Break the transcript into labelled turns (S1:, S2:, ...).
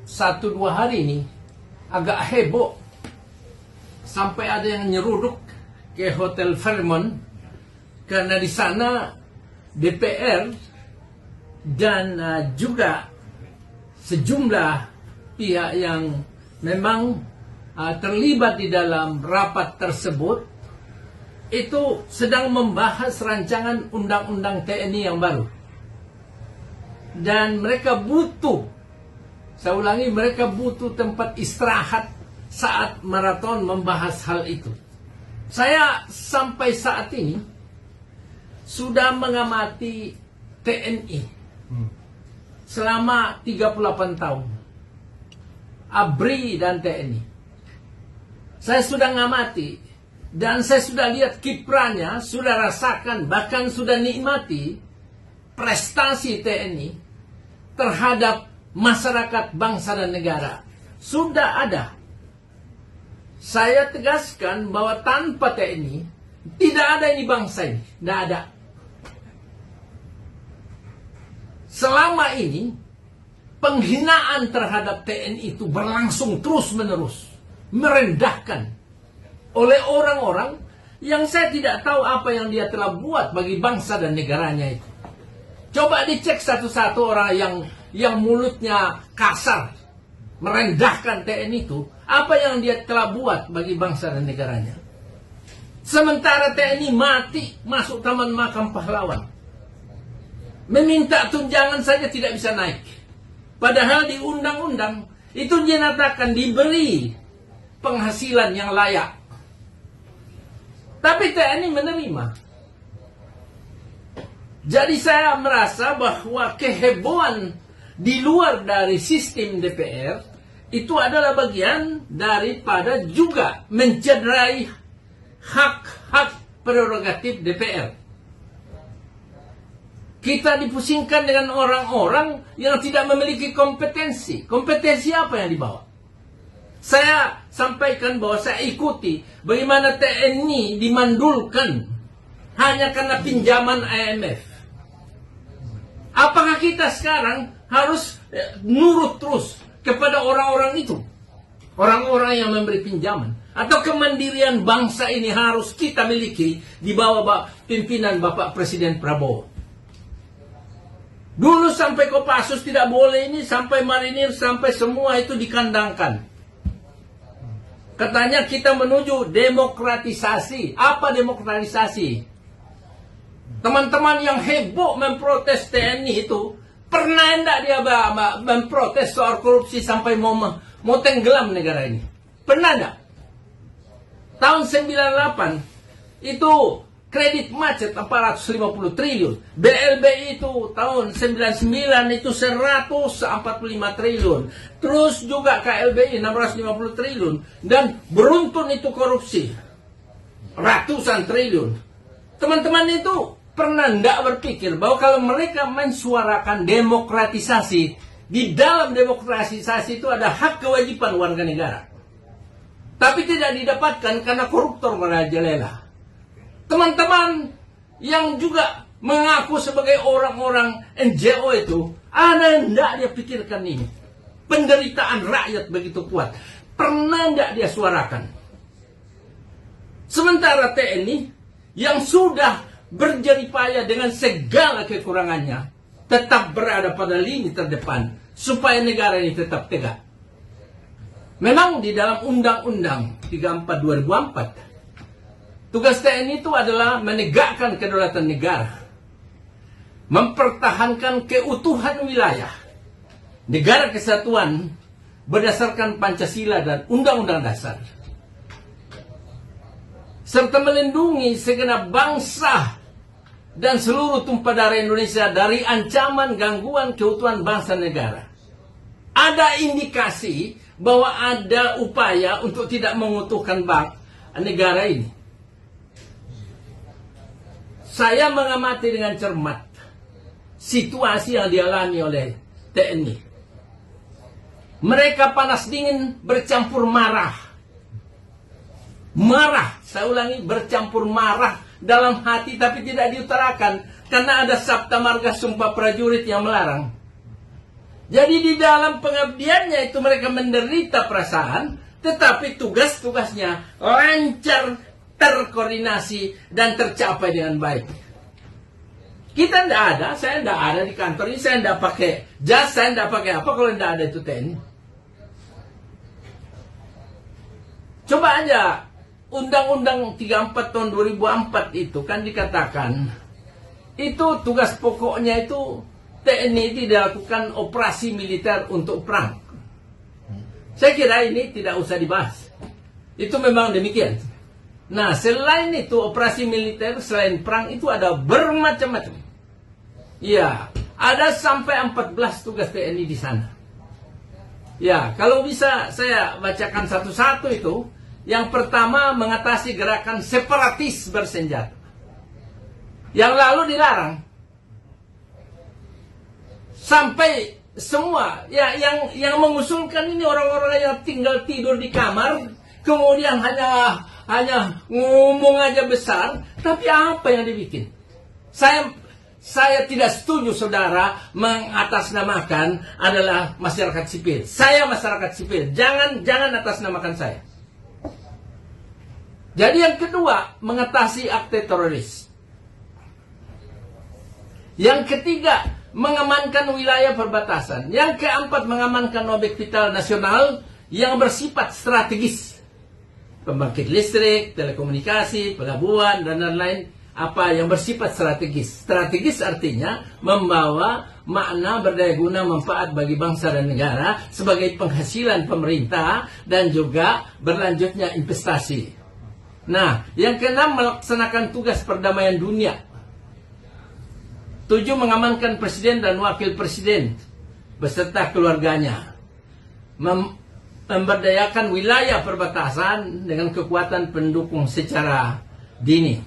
S1: 1-2 hari ini agak heboh. Sampai ada yang nyeruduk ke Hotel Fairmont karena di sana DPR dan juga sejumlah pihak yang memang terlibat di dalam rapat tersebut itu sedang membahas rancangan undang-undang TNI yang baru. Dan mereka butuh, saya ulangi, mereka butuh tempat istirahat saat maraton membahas hal itu. Saya sampai saat ini sudah mengamati TNI selama 38 tahun. ABRI dan TNI. Saya sudah ngamati dan saya sudah lihat kiprahnya, sudah rasakan, bahkan sudah nikmati prestasi TNI terhadap masyarakat, bangsa dan negara. Sudah ada. Saya tegaskan bahwa tanpa TNI tidak ada ini bangsa ini, tidak ada. Selama ini penghinaan terhadap TNI itu berlangsung terus-menerus, merendahkan oleh orang-orang yang saya tidak tahu apa yang dia telah buat bagi bangsa dan negaranya itu. Coba dicek satu-satu orang yang mulutnya kasar, merendahkan TNI itu, apa yang dia telah buat bagi bangsa dan negaranya. Sementara TNI mati masuk Taman Makam Pahlawan, meminta tunjangan saja tidak bisa naik. Padahal di undang-undang itu dinyatakan diberi penghasilan yang layak. Tapi TNI menerima. Jadi saya merasa bahwa kehebohan di luar dari sistem DPR itu adalah bagian daripada juga mencederai hak-hak prerogatif DPR. Kita dipusingkan dengan orang-orang yang tidak memiliki kompetensi. Kompetensi apa yang dibawa? Saya sampaikan bahwa saya ikuti bagaimana TNI dimandulkan hanya karena pinjaman IMF. Apakah kita sekarang harus nurut terus kepada orang-orang itu? Orang-orang yang memberi pinjaman. Atau kemandirian bangsa ini harus kita miliki di bawah pimpinan Bapak Presiden Prabowo. Dulu sampai Kopassus tidak boleh ini, sampai marinir, sampai semua itu dikandangkan. Katanya kita menuju demokratisasi. Apa demokratisasi? Teman-teman yang heboh memprotes TNI itu, pernah enggak dia memprotes soal korupsi sampai mau tenggelam negara ini? Pernah enggak? Tahun 98 itu kredit macet 450 triliun. BLBI itu tahun 99 itu 145 triliun. Terus juga KLBI 650 triliun. Dan beruntun itu korupsi. Ratusan triliun. Teman-teman itu pernah enggak berpikir bahwa kalau mereka mensuarakan demokratisasi, di dalam demokratisasi itu ada hak kewajiban warga negara. Tapi tidak didapatkan karena koruptor merajalela. Teman-teman yang juga mengaku sebagai orang-orang NGO itu, ada enggak dia pikirkan ini? Penderitaan rakyat begitu kuat. Pernah enggak dia suarakan? Sementara TNI yang sudah berjeripaya dengan segala kekurangannya, tetap berada pada lini terdepan supaya negara ini tetap tegak. Memang di dalam Undang-Undang 34 2004, tugas TNI itu adalah menegakkan kedaulatan negara, mempertahankan keutuhan wilayah, negara kesatuan berdasarkan Pancasila dan Undang-Undang Dasar, serta melindungi segenap bangsa dan seluruh tumpah darah Indonesia dari ancaman gangguan keutuhan bangsa negara. Ada indikasi bahwa ada upaya untuk tidak mengutuhkan negara ini. Saya mengamati dengan cermat situasi yang dialami oleh TNI. Mereka panas dingin bercampur marah. Marah, saya ulangi, bercampur marah dalam hati tapi tidak diutarakan karena ada Sabta Marga Sumpah Prajurit yang melarang. Jadi di dalam pengabdiannya itu mereka menderita perasaan, tetapi tugas-tugasnya lancar, terkoordinasi, dan tercapai dengan baik. Kita tidak ada, saya tidak ada di kantor ini, saya tidak pakai jas, saya tidak pakai apa kalau tidak ada itu TNI. Coba aja, Undang-Undang 34 tahun 2004 itu kan dikatakan, itu tugas pokoknya itu TNI tidak lakukan operasi militer untuk perang. Saya kira ini tidak usah dibahas. Itu memang demikian. Nah, selain itu operasi militer, selain perang itu ada bermacam-macam. Ya, ada sampai 14 tugas TNI di sana. Ya, kalau bisa saya bacakan satu-satu itu. Yang pertama, mengatasi gerakan separatis bersenjata. Yang lalu dilarang. Sampai semua ya yang mengusulkan ini orang-orang yang tinggal tidur di kamar, kemudian hanya ngomong aja besar, tapi apa yang dibikin? Saya tidak setuju saudara mengatasnamakan adalah masyarakat sipil. Saya masyarakat sipil, jangan atasnamakan saya. Jadi yang kedua, mengatasi akte teroris. Yang ketiga, mengamankan wilayah perbatasan. Yang keempat, mengamankan objek vital nasional yang bersifat strategis. Pembangkit listrik, telekomunikasi, pelabuhan, dan lain-lain. Apa yang bersifat strategis. Strategis artinya membawa makna berdaya guna manfaat bagi bangsa dan negara sebagai penghasilan pemerintah dan juga berlanjutnya investasi. Nah, yang keenam, melaksanakan tugas perdamaian dunia. 7, mengamankan presiden dan wakil presiden beserta keluarganya. Memberdayakan wilayah perbatasan dengan kekuatan pendukung secara dini.